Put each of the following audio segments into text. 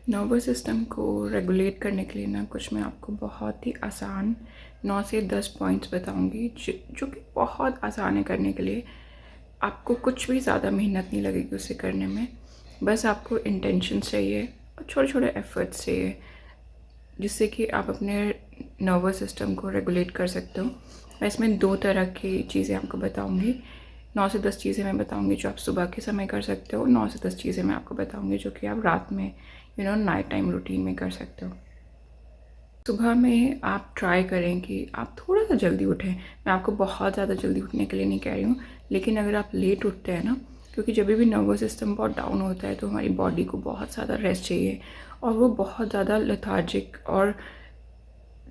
Nervous system को regulate करने के लिए ना कुछ मैं आपको बहुत ही आसान 9 से 10 पॉइंट्स बताऊंगी जो कि बहुत आसान है करने के लिए। आपको कुछ भी ज़्यादा मेहनत नहीं लगेगी उसे करने में। बस आपको इंटेंशन चाहिए और छोटे छोटे एफर्ट्स चाहिए जिससे कि आप अपने नर्वस सिस्टम को रेगुलेट कर सकते हो। मैं इसमें 2 तरह की चीज़ें आपको बताऊंगी। 9 से 10 चीज़ें मैं बताऊंगी जो आप सुबह के समय कर सकते हो। 9 से 10 चीज़ें मैं आपको बताऊंगी जो कि आप रात में नाइट टाइम रूटीन में कर सकते हो। सुबह में आप ट्राई करें कि आप थोड़ा सा जल्दी उठें। मैं आपको बहुत ज़्यादा जल्दी उठने के लिए नहीं कह रही हूँ, लेकिन अगर आप लेट उठते हैं ना, क्योंकि जब भी नर्वस सिस्टम बहुत डाउन होता है तो हमारी बॉडी को बहुत ज़्यादा रेस्ट चाहिए और वो बहुत ज़्यादा लेथार्जिक और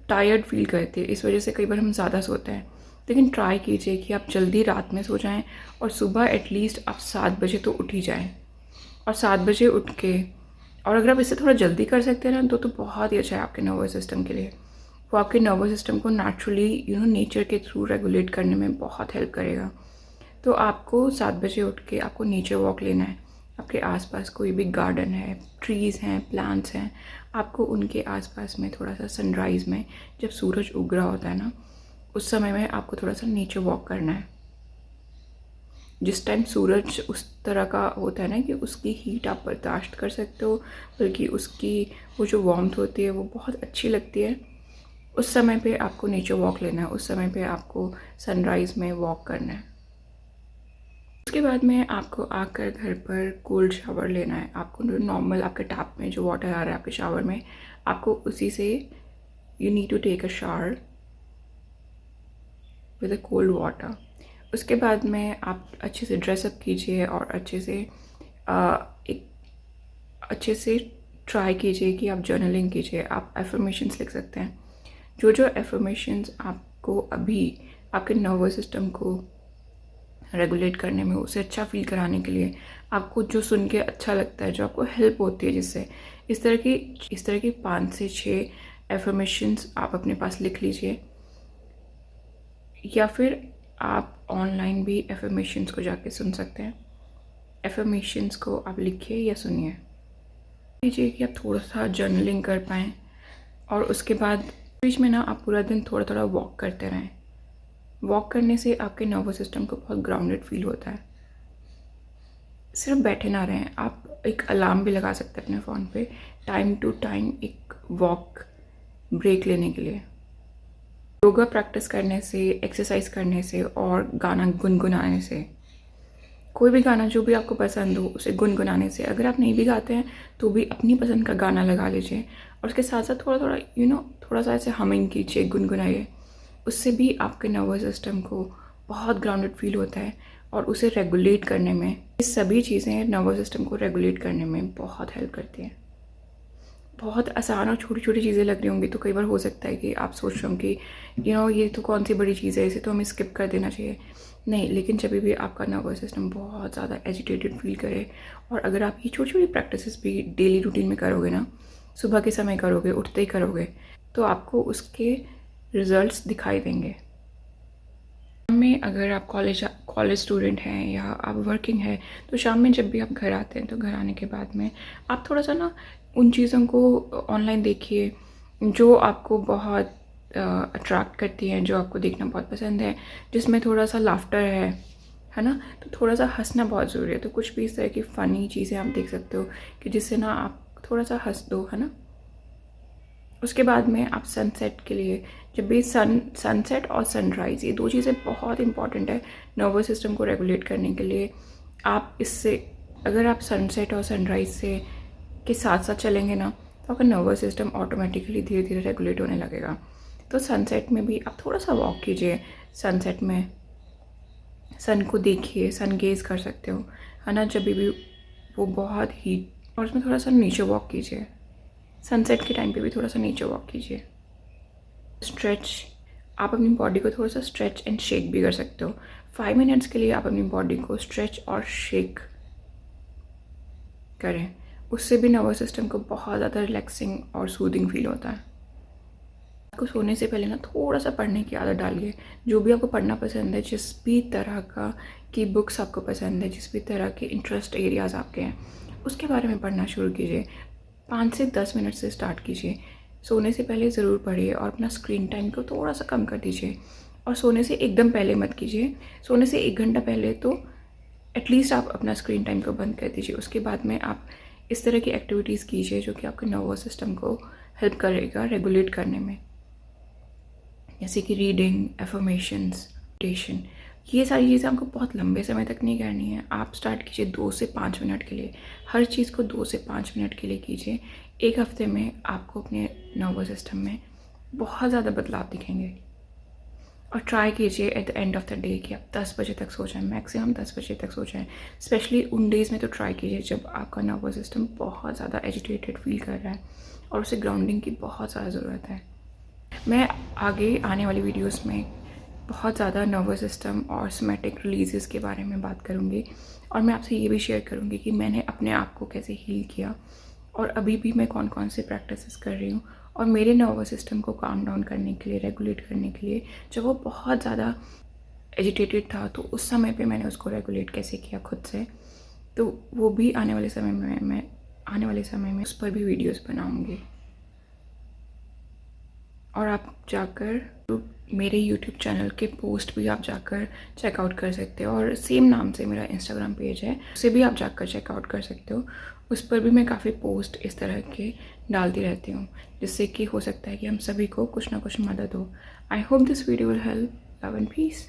टायर्ड फील करती है। इस वजह से कई बार हम ज़्यादा सोते हैं। लेकिन ट्राई कीजिए कि आप जल्दी रात में सो जाएं और सुबह एटलीस्ट आप 7 बजे तो उठ ही जाएं। और 7 बजे उठ के, और अगर आप इससे थोड़ा जल्दी कर सकते हैं ना तो बहुत ही अच्छा है आपके नर्वस सिस्टम के लिए। वो आपके नर्वस सिस्टम को नेचुरली नेचर के थ्रू रेगुलेट करने में बहुत हेल्प करेगा। तो आपको 7 बजे उठ के आपको नेचर वॉक लेना है। आपके आसपास कोई भी गार्डन है, ट्रीज़ हैं, प्लांट्स हैं, आपको उनके आसपास में थोड़ा सा सनराइज़ में जब सूरज उग रहा होता है ना, उस समय में आपको थोड़ा सा नेचर वॉक करना है। जिस टाइम सूरज उस तरह का होता है ना कि उसकी हीट आप बर्दाश्त कर सकते हो, बल्कि उसकी वो जो वार्मथ होती है वो बहुत अच्छी लगती है, उस समय पे आपको नेचर वॉक लेना है। उस समय पे आपको सनराइज़ में वॉक करना है। उसके बाद में आपको आकर घर पर कोल्ड शावर लेना है। आपको नॉर्मल आपके टैप में जो वाटर आ रहा है आपके शावर में, आपको उसी से you need to take a shower with a cold water. उसके बाद में आप अच्छे से ड्रेसअप कीजिए और अच्छे से ट्राई कीजिए कि आप जर्नलिंग कीजिए। आप एफर्मेशंस लिख सकते हैं। जो एफर्मेशंस आपको अभी आपके नर्वस सिस्टम को रेगुलेट करने में, उसे अच्छा फील कराने के लिए, आपको जो सुन के अच्छा लगता है, जो आपको हेल्प होती है जिससे, इस तरह की 5 से 6 एफर्मेशंस आप अपने पास लिख लीजिए। या फिर आप ऑनलाइन भी एफर्मेशंस को जाके सुन सकते हैं। एफर्मेशंस को आप लिखिए या सुनिए। कीजिए कि आप थोड़ा सा जर्नलिंग कर पाएँ और उसके बाद बीच में ना आप पूरा दिन थोड़ा थोड़ा वॉक करते रहें। वॉक करने से आपके नर्वस सिस्टम को बहुत ग्राउंडेड फील होता है। सिर्फ बैठे ना रहें, आप एक अलार्म भी लगा सकते हैं अपने फ़ोन पे, टाइम टू टाइम एक वॉक ब्रेक लेने के लिए। योगा प्रैक्टिस करने से, एक्सरसाइज करने से और गाना गुनगुनाने से, कोई भी गाना जो भी आपको पसंद हो उसे गुनगुनाने से, अगर आप नहीं भी गाते हैं तो भी अपनी पसंद का गाना लगा लीजिए और उसके साथ साथ थोड़ा थोड़ा थोड़ा सा ऐसे हमिंग कीजिए, गुनगुनाइए। उससे भी आपके नर्वस सिस्टम को बहुत ग्राउंडेड फील होता है और उसे रेगुलेट करने में, ये सभी चीज़ें नर्वस सिस्टम को रेगुलेट करने में बहुत हेल्प करती हैं। बहुत आसान और छोटी छोटी चीज़ें लग रही होंगी तो कई बार हो सकता है कि आप सोच रहे हो कि ये तो कौन सी बड़ी चीज़ है, इसे तो हमें स्किप कर देना चाहिए। नहीं, लेकिन जब भी आपका नर्वस सिस्टम बहुत ज़्यादा एजिटेटेड फील करे और अगर आप ये छोटी छोटी प्रैक्टिसेस भी डेली रूटीन में करोगे ना, सुबह के समय करोगे, उठते ही करोगे, तो आपको उसके रिजल्ट्स दिखाई देंगे। शाम में अगर आप कॉलेज स्टूडेंट हैं या आप वर्किंग है, तो शाम में जब भी आप घर आते हैं तो घर आने के बाद में आप थोड़ा सा ना उन चीज़ों को ऑनलाइन देखिए जो आपको बहुत अट्रैक्ट करती हैं, जो आपको देखना बहुत पसंद है, जिसमें थोड़ा सा लाफ्टर है ना। तो थोड़ा सा हंसना बहुत ज़रूरी है। तो कुछ भी इस तरह की फ़नी चीज़ें आप देख सकते हो कि जिससे ना आप थोड़ा सा हंस दो, है ना। उसके बाद में आप सनसेट के लिए, जब भी सनसेट और सनराइज़, ये 2 चीज़ें बहुत इंपॉर्टेंट है नर्वस सिस्टम को रेगुलेट करने के लिए। आप इससे, अगर आप सनसेट और सनराइज़ से के साथ साथ चलेंगे ना, तो आपका नर्वस सिस्टम ऑटोमेटिकली धीरे धीरे रेगुलेट होने लगेगा। तो सनसेट में भी आप थोड़ा सा वॉक कीजिए। सनसेट में सन को देखिए, सन गेज़ कर सकते हो, है ना। जब भी वो बहुत हीट, और उसमें थोड़ा सा नीचे वॉक कीजिए। सनसेट के टाइम पे भी थोड़ा सा नीचे वॉक कीजिए। स्ट्रेच, आप अपनी बॉडी को थोड़ा सा स्ट्रेच एंड शेक भी कर सकते हो। 5 मिनट्स के लिए आप अपनी बॉडी को स्ट्रेच और शेक करें, उससे भी नर्वस सिस्टम को बहुत ज़्यादा रिलैक्सिंग और सूदिंग फील होता है। आपको सोने से पहले ना थोड़ा सा पढ़ने की आदत डालिए। जो भी आपको पढ़ना पसंद है, जिस भी तरह का की बुक्स आपको पसंद है, जिस भी तरह के इंटरेस्ट एरियाज़ आपके हैं, उसके बारे में पढ़ना शुरू कीजिए। 5 से 10 मिनट से स्टार्ट कीजिए। सोने से पहले ज़रूर पढ़िए और अपना स्क्रीन टाइम को थोड़ा सा कम कर दीजिए। और सोने से एकदम पहले मत कीजिए, सोने से 1 घंटा पहले तो एटलीस्ट आप अपना स्क्रीन टाइम को बंद कर दीजिए। उसके बाद में आप इस तरह की एक्टिविटीज़ कीजिए जो कि आपके नर्वस सिस्टम को हेल्प करेगा रेगुलेट करने में, जैसे कि रीडिंग, एफर्मेशंस, मेडिटेशन। ये सारी चीज़ें आपको बहुत लंबे समय तक नहीं करनी है। आप स्टार्ट कीजिए 2 से 5 मिनट के लिए, हर चीज़ को 2 से 5 मिनट के लिए कीजिए। 1 हफ्ते में आपको अपने नर्वस सिस्टम में बहुत ज़्यादा बदलाव दिखेंगे। और ट्राई कीजिए at the end of the day कि आप 10 बजे तक सो जाएं, मैक्सिमम 10 बजे तक सो जाएं। स्पेशली उन डेज़ में तो ट्राई कीजिए जब आपका नर्वस सिस्टम बहुत ज़्यादा एजिटेटेड फील कर रहा है और उसे ग्राउंडिंग की बहुत ज़्यादा ज़रूरत है। मैं आगे आने वाली वीडियोस में बहुत ज़्यादा नर्वस सिस्टम और सोमैटिक रिलीजेस के बारे में बात करूँगी और मैं आपसे ये भी शेयर करूँगी कि मैंने अपने आप को कैसे हील किया और अभी भी मैं कौन कौन से प्रैक्टिसेस कर रही हूँ और मेरे नर्वस सिस्टम को काम डाउन करने के लिए, रेगुलेट करने के लिए, जब वो बहुत ज़्यादा एजिटेटेड था तो उस समय पे मैंने उसको रेगुलेट कैसे किया खुद से। तो वो भी आने वाले समय में मैं उस पर भी वीडियोस बनाऊँगी। और आप जाकर मेरे YouTube चैनल के पोस्ट भी आप जाकर चेकआउट कर सकते हो और सेम नाम से मेरा इंस्टाग्राम पेज है, उसे भी आप जाकर चेकआउट कर सकते हो। उस पर भी मैं काफ़ी पोस्ट इस तरह के डालती रहती हूँ, जिससे कि हो सकता है कि हम सभी को कुछ ना कुछ मदद हो। I hope this video will help. Love and piece.